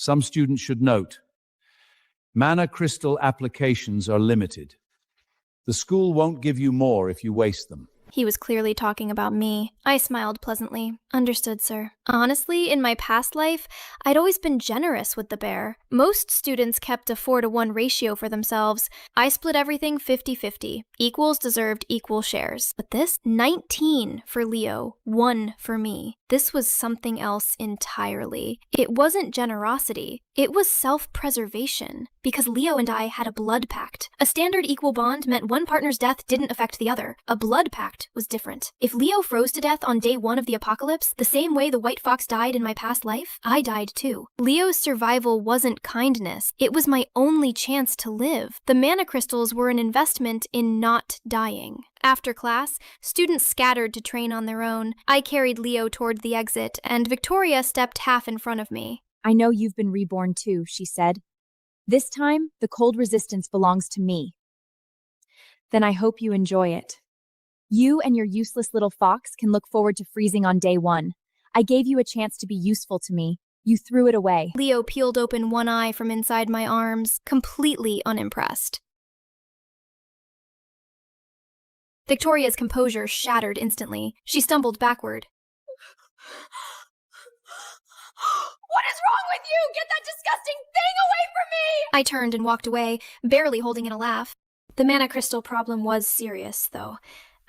Some students should note, mana crystal applications are limited. The school won't give you more if you waste them. He was clearly talking about me. I smiled pleasantly. Understood, sir. Honestly, in my past life, I'd always been generous with the bear. Most students kept a 4-to-1 ratio for themselves. I split everything 50-50. Equals deserved equal shares. But this? 19 for Leo, 1 for me. This was something else entirely. It wasn't generosity. It was self-preservation. Because Leo and I had a blood pact. A standard equal bond meant one partner's death didn't affect the other. A blood pact was different. If Leo froze to death on day 1 of the apocalypse, the same way the white fox died in my past life, I died too. Leo's survival wasn't kindness. It was my only chance to live. The mana crystals were an investment in not dying. After class, students scattered to train on their own. I carried Leo toward the exit, and Victoria stepped half in front of me. I know you've been reborn too, she said. This time, the cold resistance belongs to me. Then I hope you enjoy it. You and your useless little fox can look forward to freezing on day 1. I gave you a chance to be useful to me. You threw it away. Leo peeled open one eye from inside my arms, completely unimpressed. Victoria's composure shattered instantly. She stumbled backward. What is wrong with you? Get that disgusting thing away from me! I turned and walked away, barely holding in a laugh. The mana crystal problem was serious, though.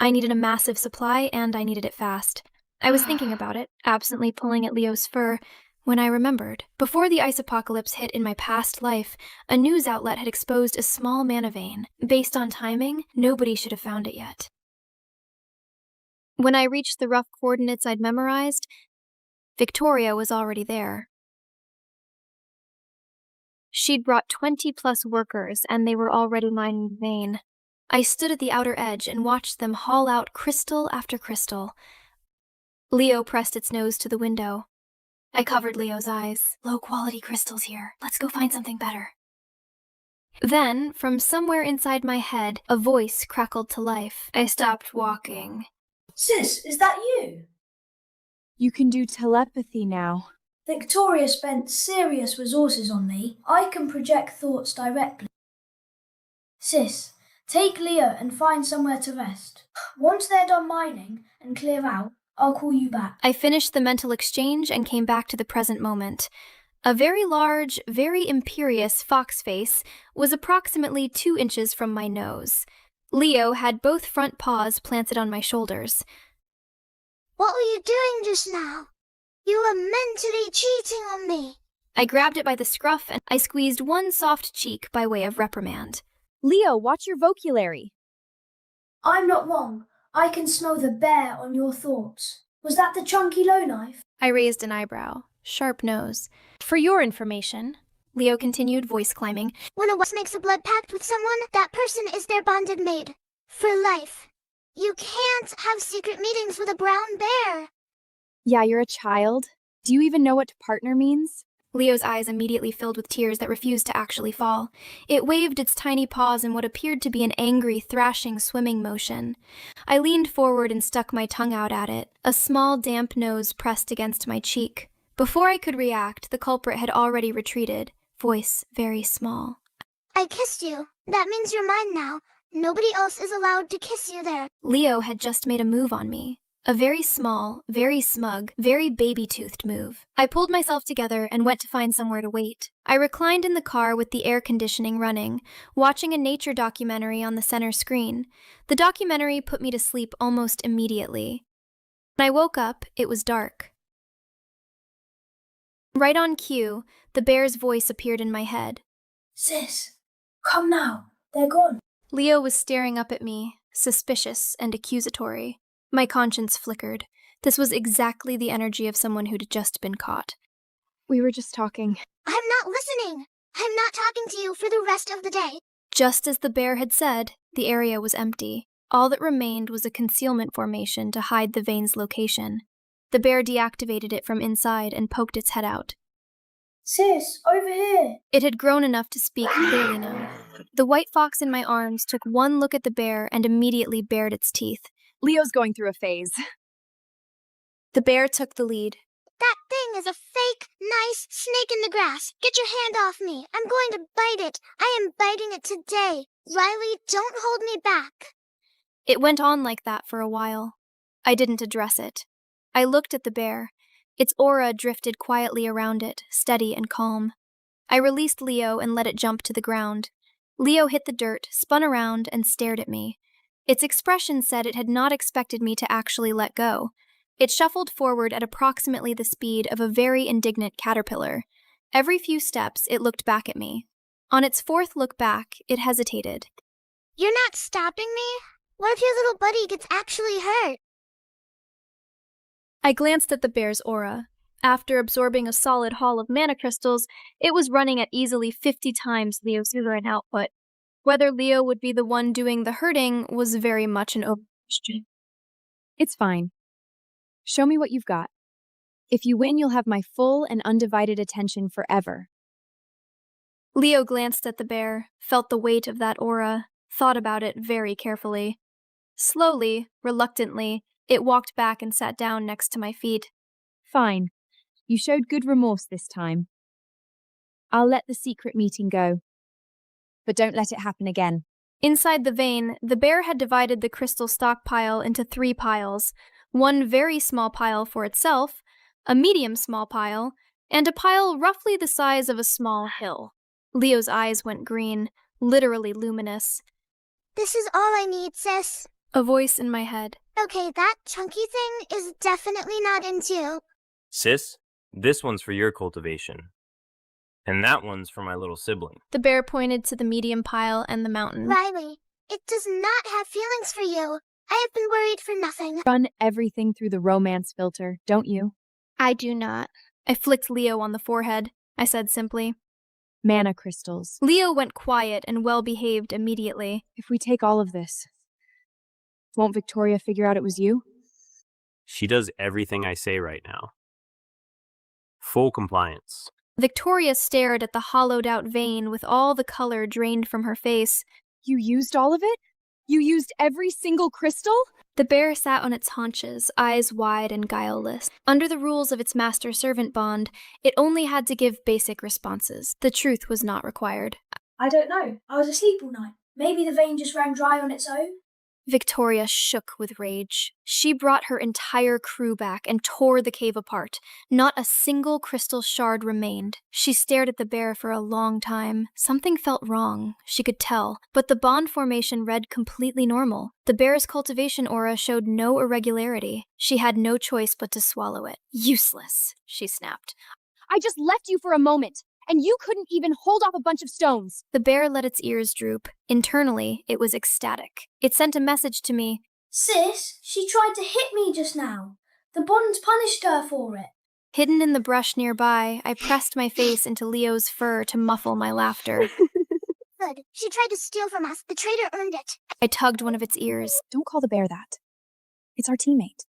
I needed a massive supply, and I needed it fast. I was thinking about it, absently pulling at Leo's fur, when I remembered. Before the ice apocalypse hit in my past life, a news outlet had exposed a small mana vein. Based on timing, nobody should have found it yet. When I reached the rough coordinates I'd memorized, Victoria was already there. She'd brought 20+ workers, and they were already mining the vein. I stood at the outer edge and watched them haul out crystal after crystal. Leo pressed its nose to the window. I covered Leo's eyes. Low-quality crystals here. Let's go find something better. Then, from somewhere inside my head, a voice crackled to life. I stopped walking. Sis, is that you? You can do telepathy now. Victoria spent serious resources on me. I can project thoughts directly. Sis, take Leo and find somewhere to rest. Once they're done mining and clear out, I'll call you back. I finished the mental exchange and came back to the present moment. A very large, very imperious fox face was approximately 2 inches from my nose. Leo had both front paws planted on my shoulders. What were you doing just now? You were mentally cheating on me. I grabbed it by the scruff and I squeezed one soft cheek by way of reprimand. Leo, watch your vocabulary. I'm not wrong. I can smell the bear on your thoughts. Was that the chunky low knife? I raised an eyebrow. Sharp nose. For your information, Leo continued, voice climbing. When a wasp makes a blood pact with someone, that person is their bonded mate. For life. You can't have secret meetings with a brown bear. Yeah, you're a child. Do you even know what partner means? Leo's eyes immediately filled with tears that refused to actually fall. It waved its tiny paws in what appeared to be an angry, thrashing, swimming motion. I leaned forward and stuck my tongue out at it, a small, damp nose pressed against my cheek. Before I could react, the culprit had already retreated, voice very small. I kissed you. That means you're mine now. Nobody else is allowed to kiss you there. Leo had just made a move on me. A very small, very smug, very baby-toothed move. I pulled myself together and went to find somewhere to wait. I reclined in the car with the air conditioning running, watching a nature documentary on the center screen. The documentary put me to sleep almost immediately. When I woke up, it was dark. Right on cue, the bear's voice appeared in my head. Sis, come now. They're gone. Leo was staring up at me, suspicious and accusatory. My conscience flickered. This was exactly the energy of someone who'd just been caught. We were just talking. I'm not listening. I'm not talking to you for the rest of the day. Just as the bear had said, the area was empty. All that remained was a concealment formation to hide the vein's location. The bear deactivated it from inside and poked its head out. Sis, over here. It had grown enough to speak clearly now. The white fox in my arms took one look at the bear and immediately bared its teeth. Leo's going through a phase. The bear took the lead. That thing is a fake, nice snake in the grass. Get your hand off me. I'm going to bite it. I am biting it today. Riley, don't hold me back. It went on like that for a while. I didn't address it. I looked at the bear. Its aura drifted quietly around it, steady and calm. I released Leo and let it jump to the ground. Leo hit the dirt, spun around, and stared at me. Its expression said it had not expected me to actually let go. It shuffled forward at approximately the speed of a very indignant caterpillar. Every few steps, it looked back at me. On its fourth look back, it hesitated. You're not stopping me? What if your little buddy gets actually hurt? I glanced at the bear's aura. After absorbing a solid haul of mana crystals, it was running at easily 50 times Leo's urine output. Whether Leo would be the one doing the hurting was very much an open question. It's fine. Show me what you've got. If you win, you'll have my full and undivided attention forever. Leo glanced at the bear, felt the weight of that aura, thought about it very carefully. Slowly, reluctantly, it walked back and sat down next to my feet. Fine. You showed good remorse this time. I'll let the secret meeting go. But don't let it happen again. Inside the vein, the bear had divided the crystal stockpile into 3 piles, one very small pile for itself, a medium small pile, and a pile roughly the size of a small hill. Leo's eyes went green, literally luminous. This is all I need, sis. A voice in my head. Okay, that chunky thing is definitely not into. Sis, this one's for your cultivation. And that one's for my little sibling. The bear pointed to the medium pile and the mountain. Riley, it does not have feelings for you. I have been worried for nothing. Run everything through the romance filter, don't you? I do not. I flicked Leo on the forehead. I said simply. Mana crystals. Leo went quiet and well-behaved immediately. If we take all of this, won't Victoria figure out it was you? She does everything I say right now. Full compliance. Victoria stared at the hollowed-out vein with all the color drained from her face. You used all of it? You used every single crystal? The bear sat on its haunches, eyes wide and guileless. Under the rules of its master-servant bond, it only had to give basic responses. The truth was not required. I don't know. I was asleep all night. Maybe the vein just ran dry on its own. Victoria shook with rage. She brought her entire crew back and tore the cave apart. Not a single crystal shard remained. She stared at the bear for a long time. Something felt wrong, she could tell, but the bond formation read completely normal. The bear's cultivation aura showed no irregularity. She had no choice but to swallow it. Useless, she snapped. I just left you for a moment, and you couldn't even hold off a bunch of stones. The bear let its ears droop. Internally, it was ecstatic. It sent a message to me. Sis, she tried to hit me just now. The bonds punished her for it. Hidden in the brush nearby, I pressed my face into Leo's fur to muffle my laughter. Good. She tried to steal from us. The traitor earned it. I tugged one of its ears. Don't call the bear that. It's our teammate.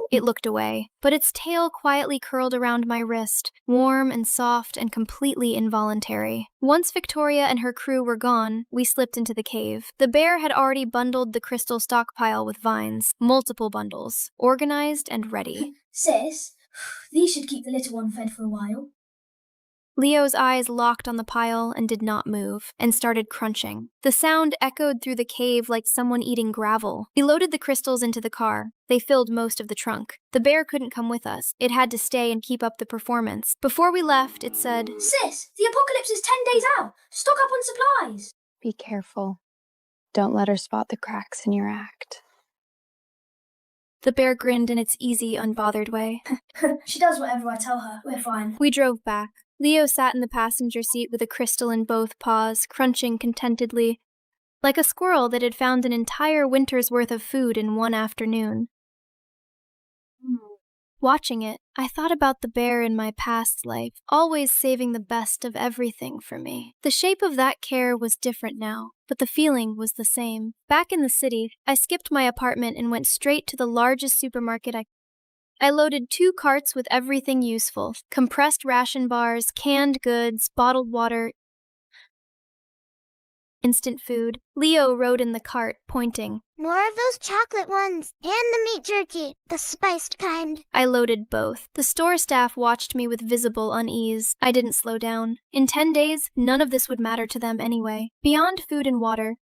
It looked away, but its tail quietly curled around my wrist, warm and soft and completely involuntary. Once Victoria and her crew were gone, we slipped into the cave. The bear had already bundled the crystal stockpile with vines, multiple bundles, organized and ready. Sis, these should keep the little one fed for a while. Leo's eyes locked on the pile and did not move, and started crunching. The sound echoed through the cave like someone eating gravel. We loaded the crystals into the car. They filled most of the trunk. The bear couldn't come with us. It had to stay and keep up the performance. Before we left, it said, Sis, the apocalypse is 10 days out. Stock up on supplies. Be careful. Don't let her spot the cracks in your act. The bear grinned in its easy, unbothered way. She does whatever I tell her. We're fine. We drove back. Leo sat in the passenger seat with a crystal in both paws, crunching contentedly, like a squirrel that had found an entire winter's worth of food in one afternoon. Watching it, I thought about the bear in my past life, always saving the best of everything for me. The shape of that care was different now, but the feeling was the same. Back in the city, I skipped my apartment and went straight to the largest supermarket I loaded 2 carts with everything useful: compressed ration bars, canned goods, bottled water. Instant food. Leo rode in the cart, pointing. More of those chocolate ones, and the meat jerky, the spiced kind. I loaded both. The store staff watched me with visible unease. I didn't slow down. In 10 days, none of this would matter to them anyway. Beyond food and water,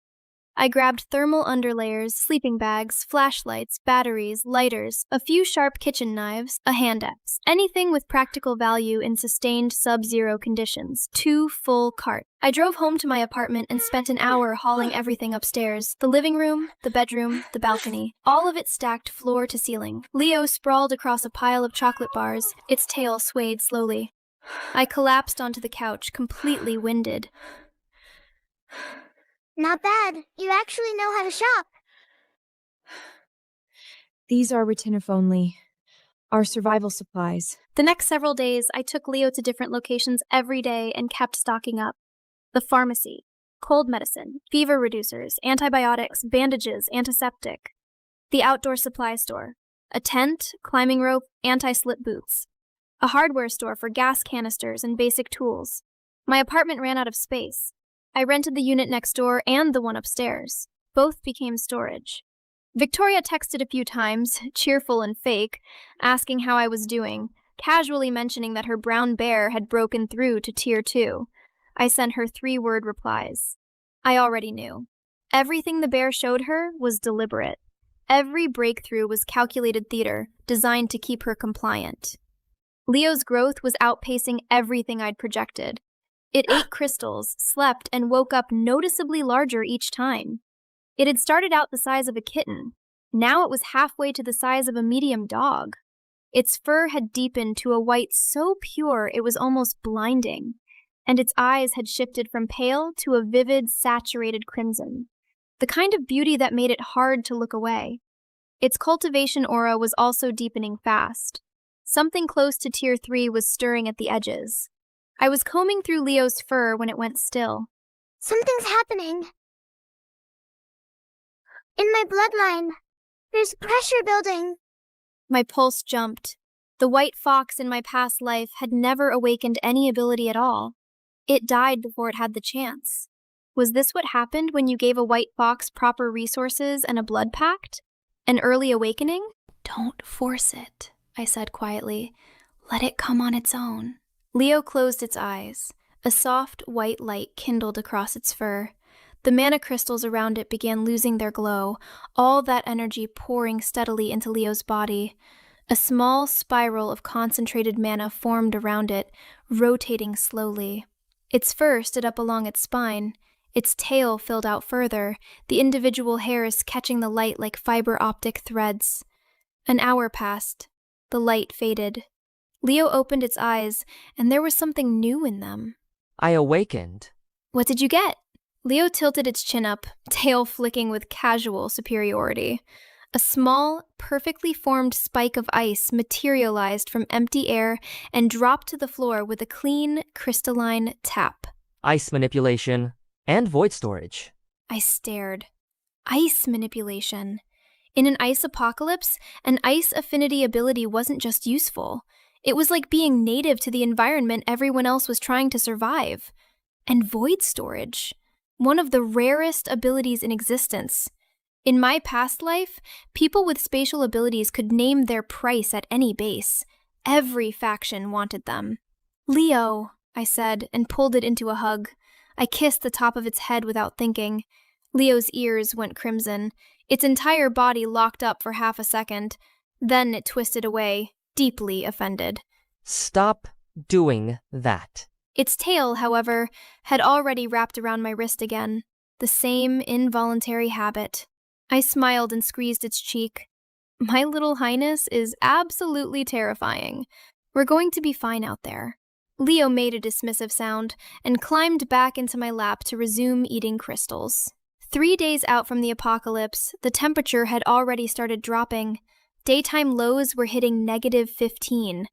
I grabbed thermal underlayers, sleeping bags, flashlights, batteries, lighters, a few sharp kitchen knives, a hand axe, anything with practical value in sustained sub-zero conditions. 2 full carts. I drove home to my apartment and spent an hour hauling everything upstairs. The living room, the bedroom, the balcony. All of it stacked floor to ceiling. Leo sprawled across a pile of chocolate bars. Its tail swayed slowly. I collapsed onto the couch, completely winded. Not bad. You actually know how to shop. These are retinif only. Our survival supplies. The next several days, I took Leo to different locations every day and kept stocking up. The pharmacy, cold medicine, fever reducers, antibiotics, bandages, antiseptic. The outdoor supply store, a tent, climbing rope, anti-slip boots. A hardware store for gas canisters and basic tools. My apartment ran out of space. I rented the unit next door and the one upstairs. Both became storage. Victoria texted a few times, cheerful and fake, asking how I was doing, casually mentioning that her brown bear had broken through to Tier 2. I sent her 3-word replies. I already knew. Everything the bear showed her was deliberate. Every breakthrough was calculated theater, designed to keep her compliant. Leo's growth was outpacing everything I'd projected. It ate crystals, slept, and woke up noticeably larger each time. It had started out the size of a kitten. Now it was halfway to the size of a medium dog. Its fur had deepened to a white so pure it was almost blinding, and its eyes had shifted from pale to a vivid, saturated crimson, the kind of beauty that made it hard to look away. Its cultivation aura was also deepening fast. Something close to Tier 3 was stirring at the edges. I was combing through Leo's fur when it went still. Something's happening. In my bloodline, there's pressure building. My pulse jumped. The white fox in my past life had never awakened any ability at all. It died before it had the chance. Was this what happened when you gave a white fox proper resources and a blood pact? An early awakening? Don't force it, I said quietly. Let it come on its own. Leo closed its eyes. A soft, white light kindled across its fur. The mana crystals around it began losing their glow, all that energy pouring steadily into Leo's body. A small spiral of concentrated mana formed around it, rotating slowly. Its fur stood up along its spine. Its tail filled out further, the individual hairs catching the light like fiber optic threads. An hour passed. The light faded. Leo opened its eyes, and there was something new in them. I awakened. What did you get? Leo tilted its chin up, tail flicking with casual superiority. A small, perfectly formed spike of ice materialized from empty air and dropped to the floor with a clean, crystalline tap. Ice manipulation and void storage. I stared. Ice manipulation. In an ice apocalypse, an ice affinity ability wasn't just useful. It was like being native to the environment everyone else was trying to survive. And void storage. One of the rarest abilities in existence. In my past life, people with spatial abilities could name their price at any base. Every faction wanted them. Leo, I said, and pulled it into a hug. I kissed the top of its head without thinking. Leo's ears went crimson. Its entire body locked up for half a second. Then it twisted away, deeply offended. Stop doing that. Its tail, however, had already wrapped around my wrist again. The same involuntary habit. I smiled and squeezed its cheek. My little highness is absolutely terrifying. We're going to be fine out there. Leo made a dismissive sound and climbed back into my lap to resume eating crystals. 3 days out from the apocalypse, the temperature had already started dropping. Daytime lows were hitting -15.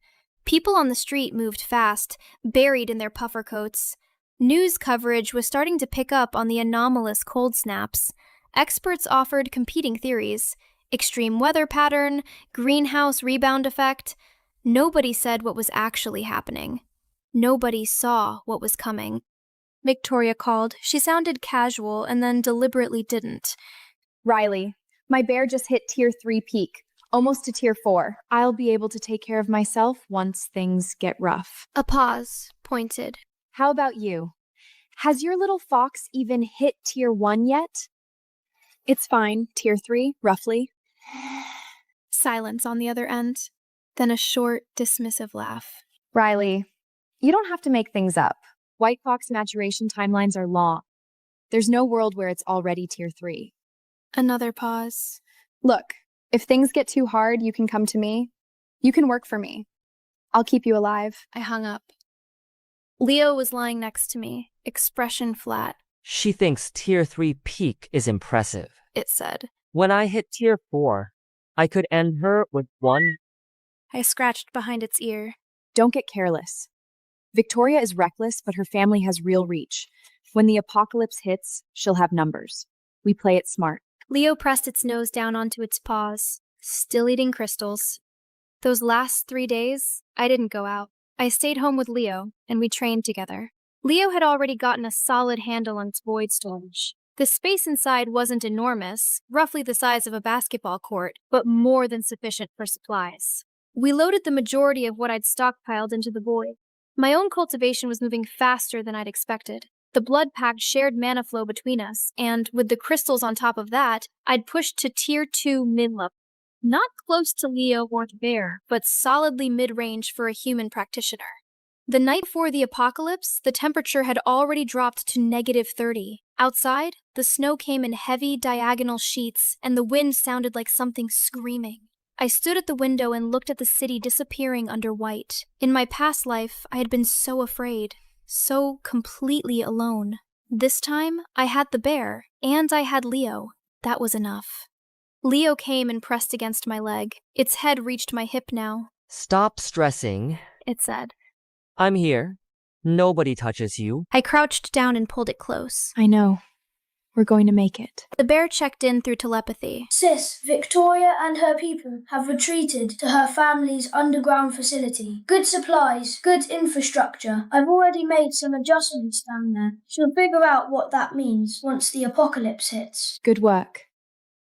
People on the street moved fast, buried in their puffer coats. News coverage was starting to pick up on the anomalous cold snaps. Experts offered competing theories. Extreme weather pattern, greenhouse rebound effect. Nobody said what was actually happening. Nobody saw what was coming. Victoria called. She sounded casual and then deliberately didn't. Riley, my bear just hit Tier 3 peak, almost to Tier 4. I'll be able to take care of myself once things get rough. A pause, pointed. How about you? Has your little fox even hit Tier 1 yet? It's fine, Tier 3, roughly. Silence on the other end. Then a short, dismissive laugh. Riley, you don't have to make things up. White fox maturation timelines are long. There's no world where it's already Tier 3. Another pause. Look, if things get too hard, you can come to me. You can work for me. I'll keep you alive. I hung up. Leo was lying next to me, expression flat. She thinks Tier 3 peak is impressive. It said. When I hit Tier 4, I could end her with one. I scratched behind its ear. Don't get careless. Victoria is reckless, but her family has real reach. When the apocalypse hits, she'll have numbers. We play it smart. Leo pressed its nose down onto its paws, still eating crystals. Those last 3 days, I didn't go out. I stayed home with Leo, and we trained together. Leo had already gotten a solid handle on its void storage. The space inside wasn't enormous, roughly the size of a basketball court, but more than sufficient for supplies. We loaded the majority of what I'd stockpiled into the void. My own cultivation was moving faster than I'd expected. The blood pact shared mana flow between us, and with the crystals on top of that, I'd pushed to Tier 2 mid-level. Not close to Leo or the bear, but solidly mid-range for a human practitioner. The night before the apocalypse, the temperature had already dropped to -30. Outside, the snow came in heavy, diagonal sheets, and the wind sounded like something screaming. I stood at the window and looked at the city disappearing under white. In my past life, I had been so afraid, so completely alone. This time, I had the bear, and I had Leo. That was enough. Leo came and pressed against my leg. Its head reached my hip now. Stop stressing. It said. I'm here. Nobody touches you. I crouched down and pulled it close. I know. We're going to make it. The bear checked in through telepathy. Sis, Victoria and her people have retreated to her family's underground facility. Good supplies, good infrastructure. I've already made some adjustments down there. She'll figure out what that means once the apocalypse hits. Good work.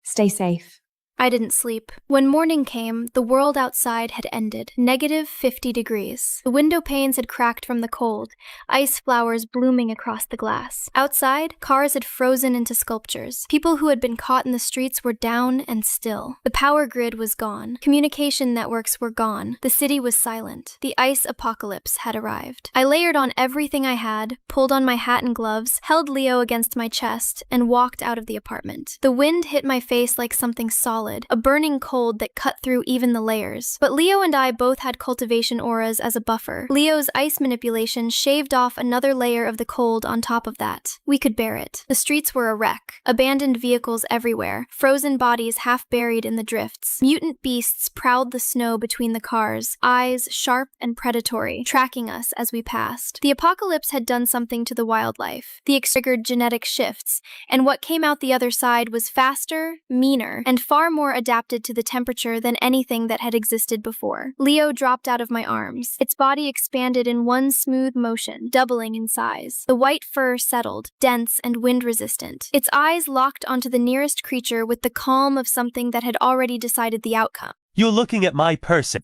Stay safe. I didn't sleep. When morning came, the world outside had ended. -50 degrees. The window panes had cracked from the cold, ice flowers blooming across the glass. Outside, cars had frozen into sculptures. People who had been caught in the streets were down and still. The power grid was gone. Communication networks were gone. The city was silent. The ice apocalypse had arrived. I layered on everything I had, pulled on my hat and gloves, held Leo against my chest, and walked out of the apartment. The wind hit my face like something solid, a burning cold that cut through even the layers. But Leo and I both had cultivation auras as a buffer. Leo's ice manipulation shaved off another layer of the cold on top of that. We could bear it. The streets were a wreck. Abandoned vehicles everywhere. Frozen bodies half buried in the drifts. Mutant beasts prowled the snow between the cars, eyes sharp and predatory, tracking us as we passed. The apocalypse had done something to the wildlife. The triggered genetic shifts, and what came out the other side was faster, meaner, and far more adapted to the temperature than anything that had existed before. Leo dropped out of my arms. Its body expanded in one smooth motion, doubling in size. The white fur settled, dense and wind-resistant. Its eyes locked onto the nearest creature with the calm of something that had already decided the outcome. You're looking at my person.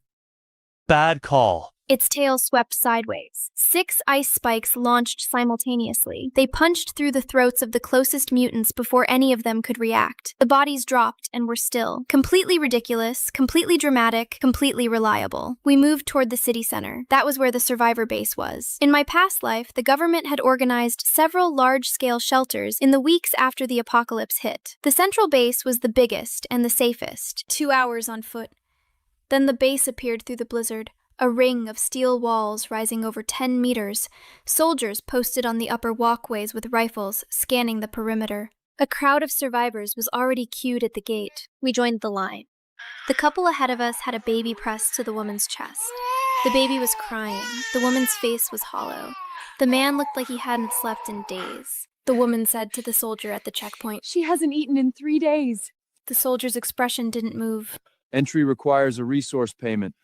Bad call. Its tail swept sideways. 6 ice spikes launched simultaneously. They punched through the throats of the closest mutants before any of them could react. The bodies dropped and were still. Completely ridiculous, completely dramatic, completely reliable. We moved toward the city center. That was where the survivor base was. In my past life, the government had organized several large-scale shelters in the weeks after the apocalypse hit. The central base was the biggest and the safest. 2 hours on foot. Then the base appeared through the blizzard. A ring of steel walls rising over 10 meters, soldiers posted on the upper walkways with rifles, scanning the perimeter. A crowd of survivors was already queued at the gate. We joined the line. The couple ahead of us had a baby pressed to the woman's chest. The baby was crying. The woman's face was hollow. The man looked like he hadn't slept in days. The woman said to the soldier at the checkpoint, She hasn't eaten in 3 days. The soldier's expression didn't move. Entry requires a resource payment.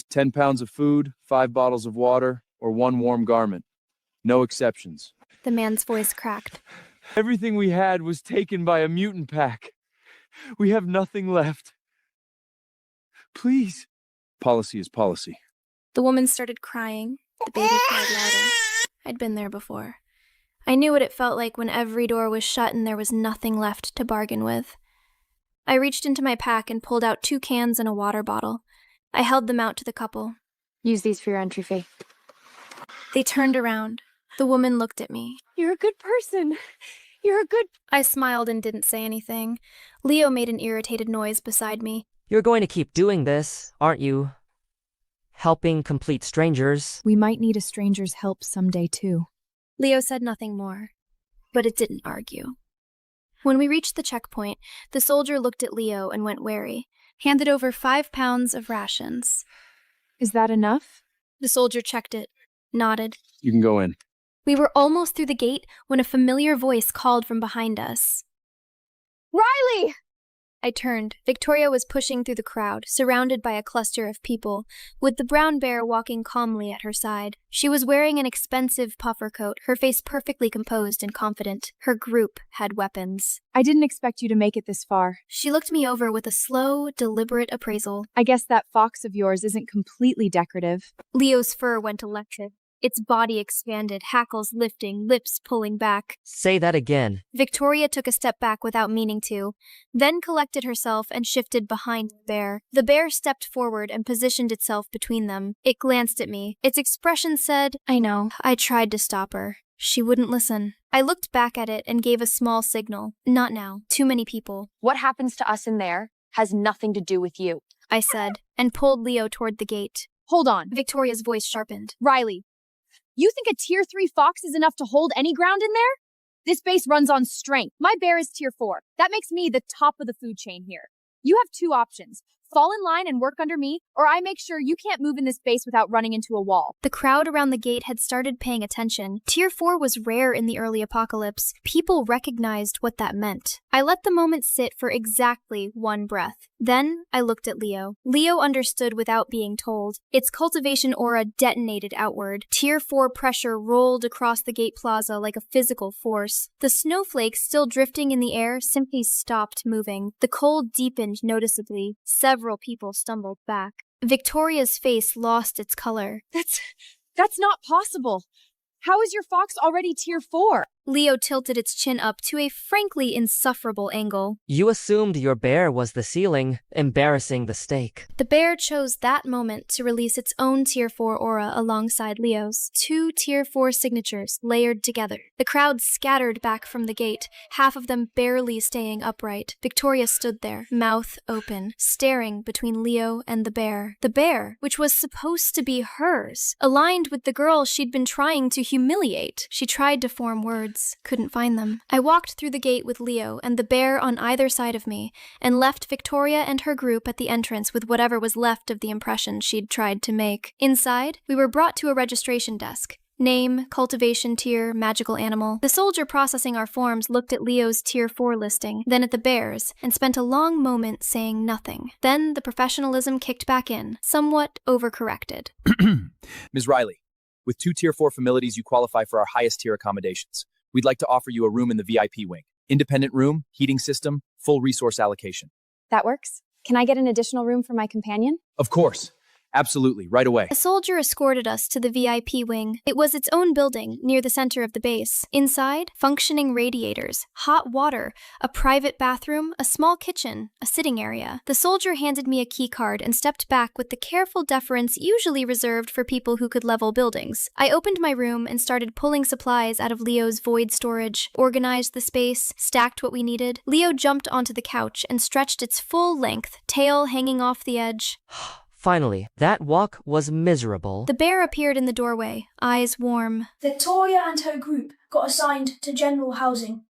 10 pounds of food, 5 bottles of water, or 1 warm garment. No exceptions. The man's voice cracked. Everything we had was taken by a mutant pack. We have nothing left. Please. Policy is policy. The woman started crying. The baby cried louder. I'd been there before. I knew what it felt like when every door was shut and there was nothing left to bargain with. I reached into my pack and pulled out 2 cans and a water bottle. I held them out to the couple. Use these for your entry fee. They turned around. The woman looked at me. You're a good person. You're a good... I smiled and didn't say anything. Leo made an irritated noise beside me. You're going to keep doing this, aren't you? Helping complete strangers. We might need a stranger's help someday, too. Leo said nothing more, but it didn't argue. When we reached the checkpoint, the soldier looked at Leo and went wary, handed over 5 pounds of rations. Is that enough? The soldier checked it, nodded. You can go in. We were almost through the gate when a familiar voice called from behind us. Riley! I turned. Victoria was pushing through the crowd, surrounded by a cluster of people, with the brown bear walking calmly at her side. She was wearing an expensive puffer coat, her face perfectly composed and confident. Her group had weapons. I didn't expect you to make it this far. She looked me over with a slow, deliberate appraisal. I guess that fox of yours isn't completely decorative. Leo's fur went electric. Its body expanded, hackles lifting, lips pulling back. Say that again. Victoria took a step back without meaning to, then collected herself and shifted behind the bear. The bear stepped forward and positioned itself between them. It glanced at me. Its expression said, "I know. I tried to stop her. She wouldn't listen." I looked back at it and gave a small signal. Not now. Too many people. What happens to us in there has nothing to do with you. I said, and pulled Leo toward the gate. Hold on. Victoria's voice sharpened. Riley, you think a tier 3 fox is enough to hold any ground in there? This base runs on strength. My bear is tier 4. That makes me the top of the food chain here. You have 2 options. Fall in line and work under me, or I make sure you can't move in this base without running into a wall. The crowd around the gate had started paying attention. Tier 4 was rare in the early apocalypse. People recognized what that meant. I let the moment sit for exactly 1 breath. Then I looked at Leo. Leo understood without being told. Its cultivation aura detonated outward. Tier 4 pressure rolled across the gate plaza like a physical force. The snowflakes still drifting in the air simply stopped moving. The cold deepened noticeably. Several people stumbled back. Victoria's face lost its color. That's not possible. How is your fox already tier 4? Leo tilted its chin up to a frankly insufferable angle. You assumed your bear was the ceiling, embarrassing the stake. The bear chose that moment to release its own tier 4 aura alongside Leo's. 2 tier 4 signatures layered together. The crowd scattered back from the gate, half of them barely staying upright. Victoria stood there, mouth open, staring between Leo and the bear. The bear, which was supposed to be hers, aligned with the girl she'd been trying to humiliate. She tried to form words. Couldn't find them. I walked through the gate with Leo and the bear on either side of me, and left Victoria and her group at the entrance with whatever was left of the impression she'd tried to make. Inside, we were brought to a registration desk. Name, cultivation tier, magical animal. The soldier processing our forms looked at Leo's tier 4 listing, then at the bear's, and spent a long moment saying nothing. Then the professionalism kicked back in, somewhat overcorrected. Ms. Riley, with 2 tier 4 familiarities, you qualify for our highest tier accommodations. We'd like to offer you a room in the VIP wing. Independent room, heating system, full resource allocation. That works. Can I get an additional room for my companion? Of course. Absolutely, right away. A soldier escorted us to the VIP wing. It was its own building, near the center of the base. Inside, functioning radiators, hot water, a private bathroom, a small kitchen, a sitting area. The soldier handed me a key card and stepped back with the careful deference usually reserved for people who could level buildings. I opened my room and started pulling supplies out of Leo's void storage, organized the space, stacked what we needed. Leo jumped onto the couch and stretched its full length, tail hanging off the edge. Finally, that walk was miserable. The bear appeared in the doorway, eyes warm. Victoria and her group got assigned to general housing.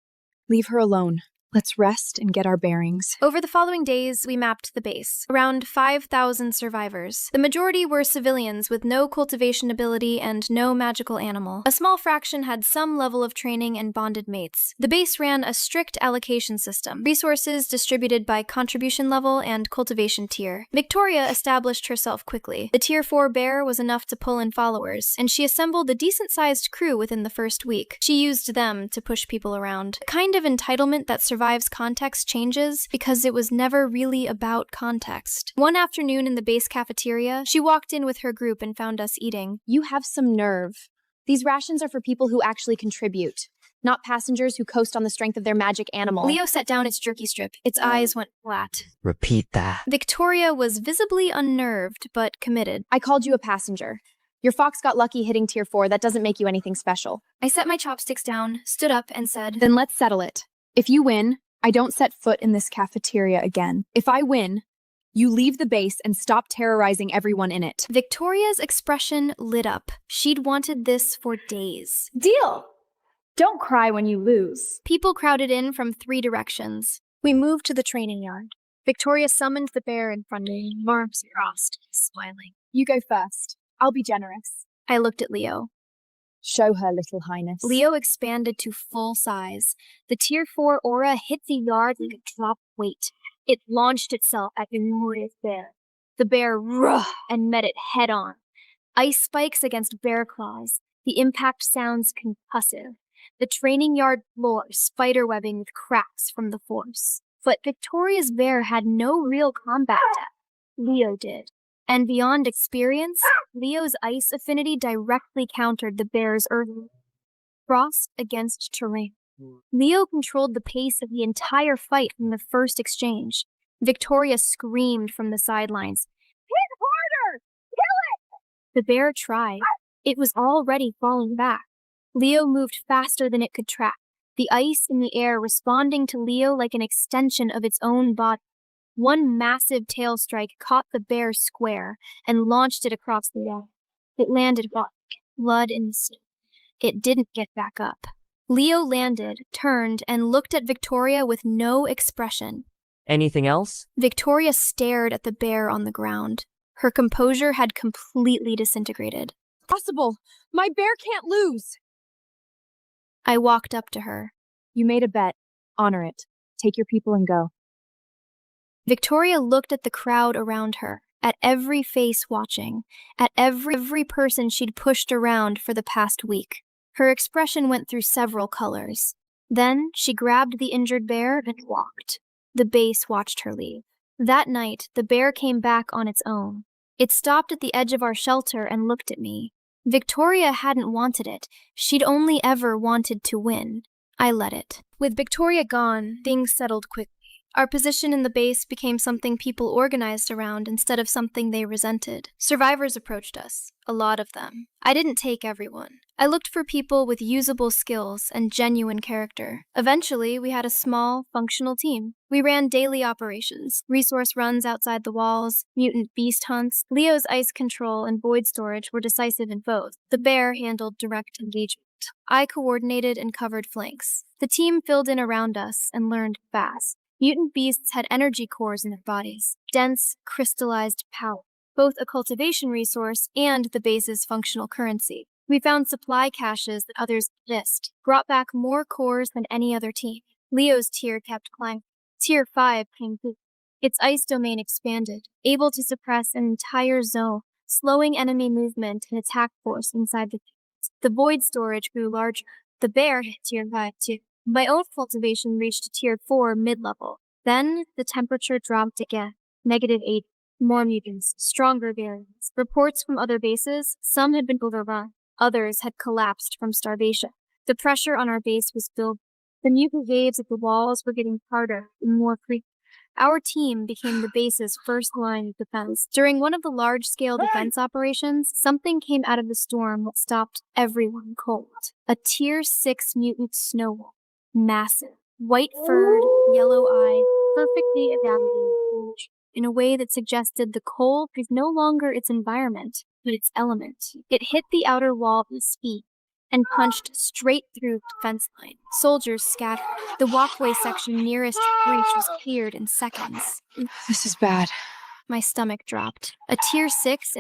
Leave her alone. Let's rest and get our bearings. Over the following days, we mapped the base. Around 5,000 survivors. The majority were civilians with no cultivation ability and no magical animal. A small fraction had some level of training and bonded mates. The base ran a strict allocation system, resources distributed by contribution level and cultivation tier. Victoria established herself quickly. The Tier 4 bear was enough to pull in followers, and she assembled a decent-sized crew within the first week. She used them to push people around. The kind of entitlement that survives context changes because it was never really about context. One afternoon in the base cafeteria, she walked in with her group and found us eating. You have some nerve. These rations are for people who actually contribute, not passengers who coast on the strength of their magic animal. Leo set down its jerky strip. Its eyes went flat. Repeat that. Victoria was visibly unnerved, but committed. I called you a passenger. Your fox got lucky hitting Tier 4. That doesn't make you anything special. I set my chopsticks down, stood up, and said, Then let's settle it. If you win, I don't set foot in this cafeteria again. If I win, you leave the base and stop terrorizing everyone in it. Victoria's expression lit up. She'd wanted this for days. Deal! Don't cry when you lose. People crowded in from 3 directions. We moved to the training yard. Victoria summoned the bear in front of me, arms crossed, smiling. You go first. I'll be generous. I looked at Leo. Show her, Little Highness. Leo expanded to full size. The Tier 4 aura hit the yard like a drop weight. It launched itself at the glorious bear. The bear roared and met it head on. Ice spikes against bear claws. The impact sounds concussive. The training yard floor spiderwebbing with cracks from the force. But Victoria's bear had no real combat depth. Leo did. And beyond experience, Leo's ice affinity directly countered the bear's earth. Frost against terrain. Leo controlled the pace of the entire fight from the first exchange. Victoria screamed from the sidelines. Hit harder! Kill it! The bear tried. It was already falling back. Leo moved faster than it could track, the ice in the air responding to Leo like an extension of its own body. One massive tail strike caught the bear square and launched it across the wall. It landed back, blood in the snow. It didn't get back up. Leo landed, turned, and looked at Victoria with no expression. Anything else? Victoria stared at the bear on the ground. Her composure had completely disintegrated. Possible! My bear can't lose! I walked up to her. You made a bet. Honor it. Take your people and go. Victoria looked at the crowd around her, at every face watching, at every person she'd pushed around for the past week. Her expression went through several colors. Then she grabbed the injured bear and walked. The base watched her leave. That night, the bear came back on its own. It stopped at the edge of our shelter and looked at me. Victoria hadn't wanted it. She'd only ever wanted to win. I let it. With Victoria gone, things settled quickly. Our position in the base became something people organized around instead of something they resented. Survivors approached us, a lot of them. I didn't take everyone. I looked for people with usable skills and genuine character. Eventually, we had a small, functional team. We ran daily operations, resource runs outside the walls, mutant beast hunts. Leo's ice control and void storage were decisive in both. The bear handled direct engagement. I coordinated and covered flanks. The team filled in around us and learned fast. Mutant beasts had energy cores in their bodies, dense, crystallized power, both a cultivation resource and the base's functional currency. We found supply caches that others missed, brought back more cores than any other team. Leo's tier kept climbing. Tier 5 came through. Its ice domain expanded, able to suppress an entire zone, slowing enemy movement and attack force inside the fields. The void storage grew larger. The bear hit Tier 5 too. My own cultivation reached Tier 4 mid-level. Then, the temperature dropped again. -80. More mutants, stronger variants. Reports from other bases, some had been overrun. Others had collapsed from starvation. The pressure on our base was building. The mutant waves at the walls were getting harder and more frequent. Our team became the base's first line of defense. During one of the large-scale defense operations, something came out of the storm that stopped everyone cold. A Tier 6 mutant snow wolf. Massive, white-furred, yellow-eyed, perfectly adapted in a way that suggested the cold was no longer its environment, but its element. It hit the outer wall with speed, and punched straight through the defense line. Soldiers scattered. The walkway section nearest breach was cleared in seconds. This is bad. My stomach dropped. A tier 6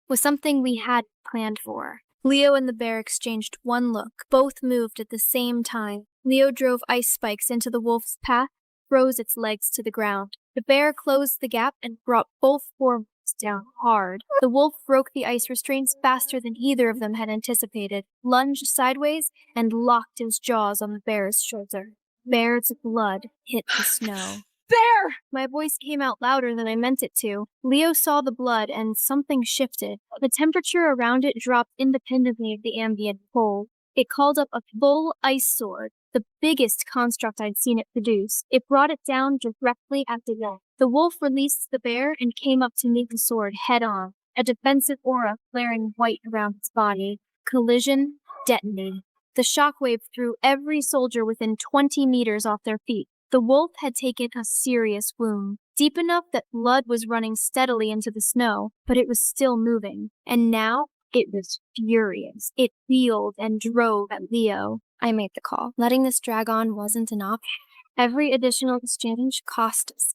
was something we had planned for. Leo and the bear exchanged one look. Both moved at the same time. Leo drove ice spikes into the wolf's path, froze its legs to the ground. The bear closed the gap and brought both forearms down hard. The wolf broke the ice restraints faster than either of them had anticipated, lunged sideways, and locked his jaws on the bear's shoulder. Bear's blood hit the snow. Bear! My voice came out louder than I meant it to. Leo saw the blood and something shifted. The temperature around it dropped independently of the ambient cold. It called up a full ice sword, the biggest construct I'd seen it produce. It brought it down directly at the wolf. The wolf released the bear and came up to meet the sword head-on, a defensive aura flaring white around its body. Collision, detonate. The shockwave threw every soldier within 20 meters off their feet. The wolf had taken a serious wound, deep enough that blood was running steadily into the snow, but it was still moving. And now it was furious. It wheeled and drove at Leo. I made the call. Letting this drag on wasn't an option. Every additional exchange cost us.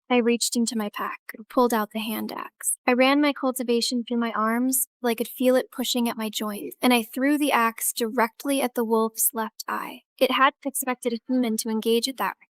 I reached into my pack and pulled out the hand axe. I ran my cultivation through my arms till I could feel it pushing at my joint, and I threw the axe directly at the wolf's left eye. It hadn't expected a human to engage it that way.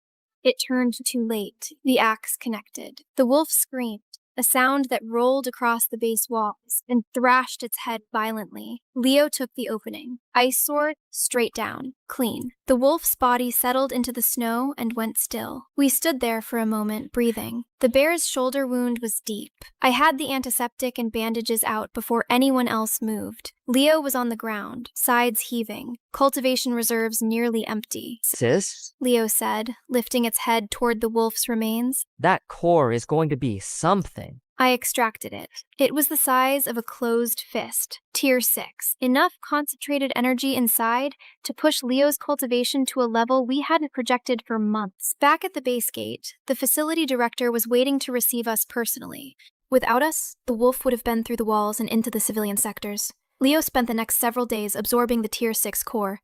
It turned too late. The axe connected. The wolf screamed, a sound that rolled across the base walls and thrashed its head violently. Leo took the opening. Ice sword, straight down, clean. The wolf's body settled into the snow and went still. We stood there for a moment, breathing. The bear's shoulder wound was deep. I had the antiseptic and bandages out before anyone else moved. Leo was on the ground, sides heaving, cultivation reserves nearly empty. Sis, Leo said, lifting its head toward the wolf's remains. that core is going to be something. I extracted it. It was the size of a closed fist, tier 6. Enough concentrated energy inside to push Leo's cultivation to a level we hadn't projected for months. Back at the base gate, the facility director was waiting to receive us personally. Without us, the wolf would have been through the walls and into the civilian sectors. Leo spent the next several days absorbing the tier 6 core.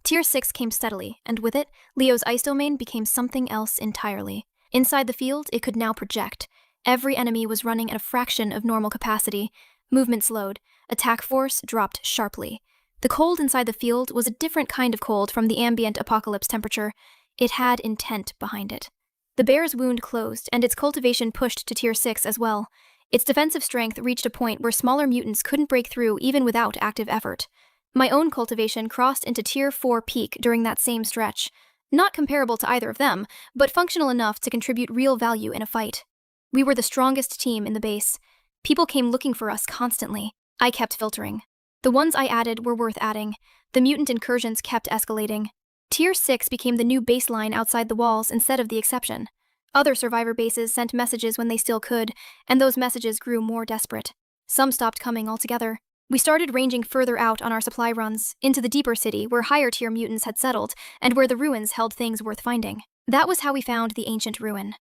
Tier 6 came steadily, and with it, Leo's ice domain became something else entirely. Inside the field, it could now project. Every enemy was running at a fraction of normal capacity. Movement slowed. Attack force dropped sharply. The cold inside the field was a different kind of cold from the ambient apocalypse temperature. It had intent behind it. The bear's wound closed, and its cultivation pushed to tier 6 as well. Its defensive strength reached a point where smaller mutants couldn't break through even without active effort. My own cultivation crossed into tier 4 peak during that same stretch. Not comparable to either of them, but functional enough to contribute real value in a fight. We were the strongest team in the base. People came looking for us constantly. I kept filtering. The ones I added were worth adding. The mutant incursions kept escalating. Tier 6 became the new baseline outside the walls instead of the exception. Other survivor bases sent messages when they still could, and those messages grew more desperate. Some stopped coming altogether. We started ranging further out on our supply runs, into the deeper city where higher-tier mutants had settled, and where the ruins held things worth finding. That was how we found the ancient ruin.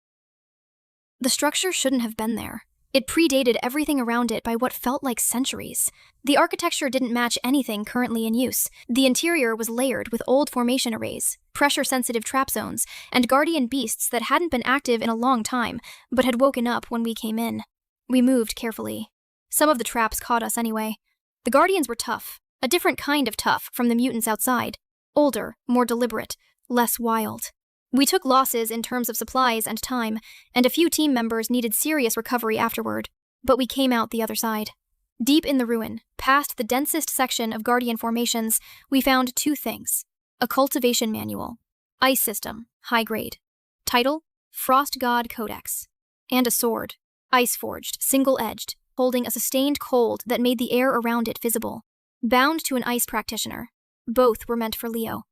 The structure shouldn't have been there. It predated everything around it by what felt like centuries. The architecture didn't match anything currently in use. The interior was layered with old formation arrays, pressure-sensitive trap zones, and guardian beasts that hadn't been active in a long time, but had woken up when we came in. We moved carefully. Some of the traps caught us anyway. The guardians were tough, a different kind of tough from the mutants outside. Older, more deliberate, less wild. We took losses in terms of supplies and time, and a few team members needed serious recovery afterward, but we came out the other side. Deep in the ruin, past the densest section of Guardian formations, we found two things. A cultivation manual. Ice system, high grade. Title, Frost God Codex. And a sword, ice-forged, single-edged, holding a sustained cold that made the air around it visible. Bound to an ice practitioner. Both were meant for Leo.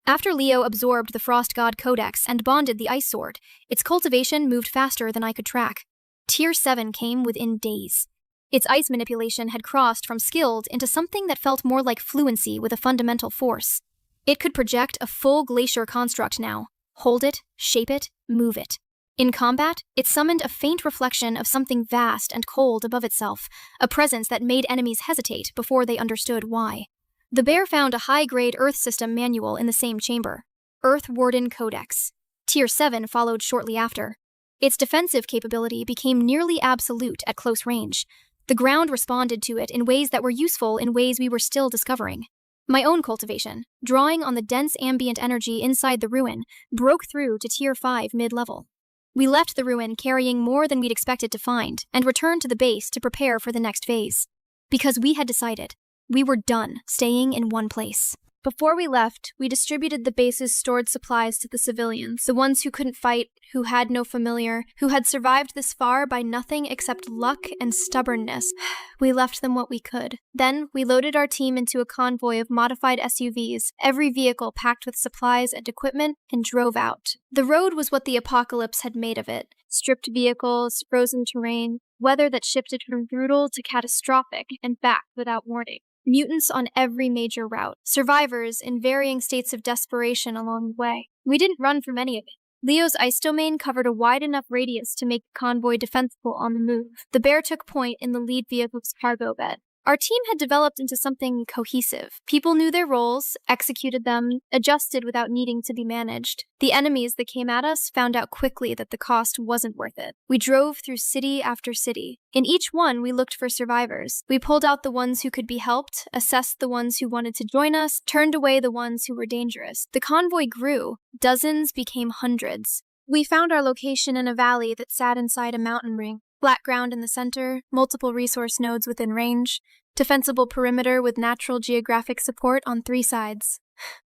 After Leo absorbed the Frost God Codex and bonded the ice sword, its cultivation moved faster than I could track. Tier 7 came within days. Its ice manipulation had crossed from skilled into something that felt more like fluency with a fundamental force. It could project a full glacier construct now. Hold it, shape it, move it. In combat, it summoned a faint reflection of something vast and cold above itself, a presence that made enemies hesitate before they understood why. The bear found a high-grade Earth System manual in the same chamber. Earth Warden Codex. Tier 7 followed shortly after. Its defensive capability became nearly absolute at close range. The ground responded to it in ways that were useful in ways we were still discovering. My own cultivation, drawing on the dense ambient energy inside the ruin, broke through to Tier 5 mid-level. We left the ruin carrying more than we'd expected to find and returned to the base to prepare for the next phase. Because we had decided, we were done staying in one place. Before we left, we distributed the base's stored supplies to the civilians, the ones who couldn't fight, who had no familiar, who had survived this far by nothing except luck and stubbornness. We left them what we could. Then, we loaded our team into a convoy of modified SUVs, every vehicle packed with supplies and equipment, and drove out. The road was what the apocalypse had made of it. Stripped vehicles, frozen terrain, weather that shifted from brutal to catastrophic and back without warning. Mutants on every major route, survivors in varying states of desperation along the way. We didn't run from any of it. Leo's ice domain covered a wide enough radius to make the convoy defensible on the move. The bear took point in the lead vehicle's cargo bed. Our team had developed into something cohesive. People knew their roles, executed them, adjusted without needing to be managed. The enemies that came at us found out quickly that the cost wasn't worth it. We drove through city after city. In each one, we looked for survivors. We pulled out the ones who could be helped, assessed the ones who wanted to join us, turned away the ones who were dangerous. The convoy grew. Dozens became hundreds. We found our location in a valley that sat inside a mountain ring. Flat ground in the center, multiple resource nodes within range, defensible perimeter with natural geographic support on 3 sides.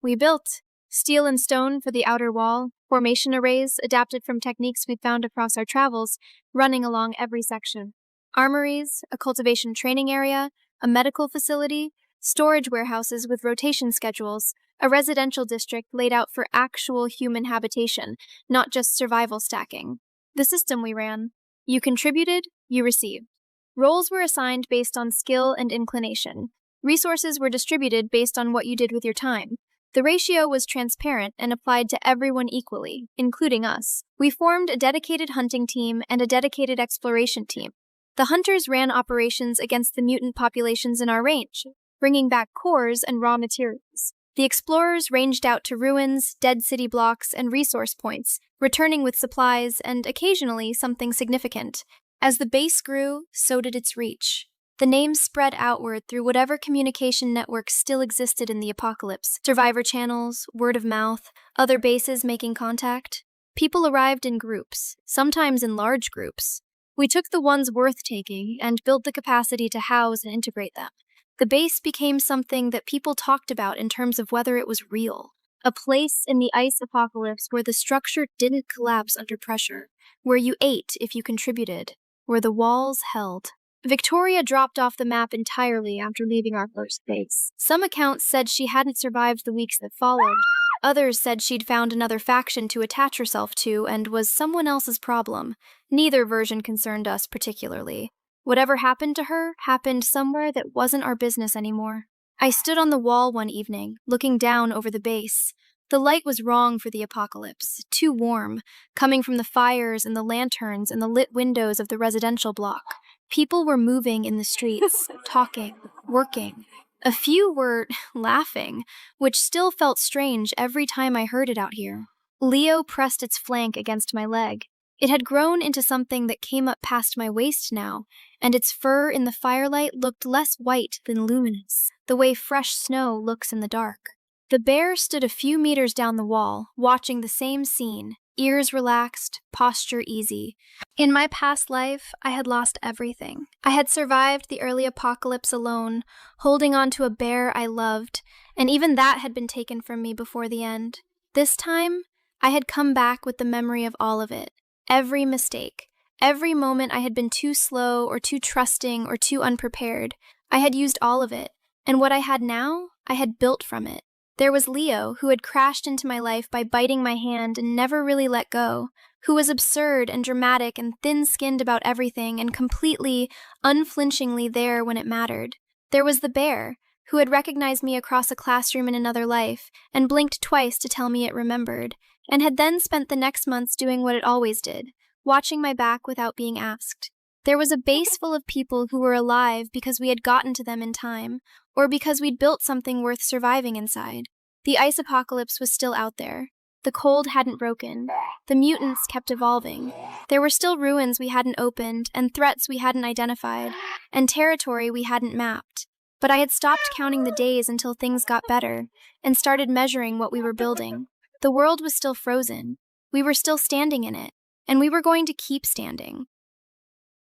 We built steel and stone for the outer wall, formation arrays adapted from techniques we'd found across our travels, running along every section. Armories, a cultivation training area, a medical facility, storage warehouses with rotation schedules, a residential district laid out for actual human habitation, not just survival stacking. The system we ran. You contributed, you received. Roles were assigned based on skill and inclination. Resources were distributed based on what you did with your time. The ratio was transparent and applied to everyone equally, including us. We formed a dedicated hunting team and a dedicated exploration team. The hunters ran operations against the mutant populations in our range, bringing back cores and raw materials. The explorers ranged out to ruins, dead city blocks, and resource points, returning with supplies and occasionally something significant. As the base grew, so did its reach. The names spread outward through whatever communication networks still existed in the apocalypse. Survivor channels, word of mouth, other bases making contact. People arrived in groups, sometimes in large groups. We took the ones worth taking and built the capacity to house and integrate them. The base became something that people talked about in terms of whether it was real. A place in the ice apocalypse where the structure didn't collapse under pressure, where you ate if you contributed, where the walls held. Victoria dropped off the map entirely after leaving our first base. Some accounts said she hadn't survived the weeks that followed. Others said she'd found another faction to attach herself to and was someone else's problem. Neither version concerned us particularly. Whatever happened to her happened somewhere that wasn't our business anymore. I stood on the wall one evening, looking down over the base. The light was wrong for the apocalypse, too warm, coming from the fires and the lanterns and the lit windows of the residential block. People were moving in the streets, talking, working. A few were laughing, which still felt strange every time I heard it out here. Leo pressed its flank against my leg. It had grown into something that came up past my waist now, and its fur in the firelight looked less white than luminous, the way fresh snow looks in the dark. The bear stood a few meters down the wall, watching the same scene, ears relaxed, posture easy. In my past life, I had lost everything. I had survived the early apocalypse alone, holding on to a bear I loved, and even that had been taken from me before the end. This time, I had come back with the memory of all of it. Every mistake, every moment I had been too slow or too trusting or too unprepared. I had used all of it, and what I had now, I had built from it. There was Leo, who had crashed into my life by biting my hand and never really let go, who was absurd and dramatic and thin-skinned about everything and completely, unflinchingly there when it mattered. There was the bear, who had recognized me across a classroom in another life and blinked twice to tell me it remembered, and had then spent the next months doing what it always did, watching my back without being asked. There was a base full of people who were alive because we had gotten to them in time, or because we'd built something worth surviving inside. The ice apocalypse was still out there. The cold hadn't broken. The mutants kept evolving. There were still ruins we hadn't opened, and threats we hadn't identified, and territory we hadn't mapped. But I had stopped counting the days until things got better, and started measuring what we were building. The world was still frozen. We were still standing in it, and we were going to keep standing.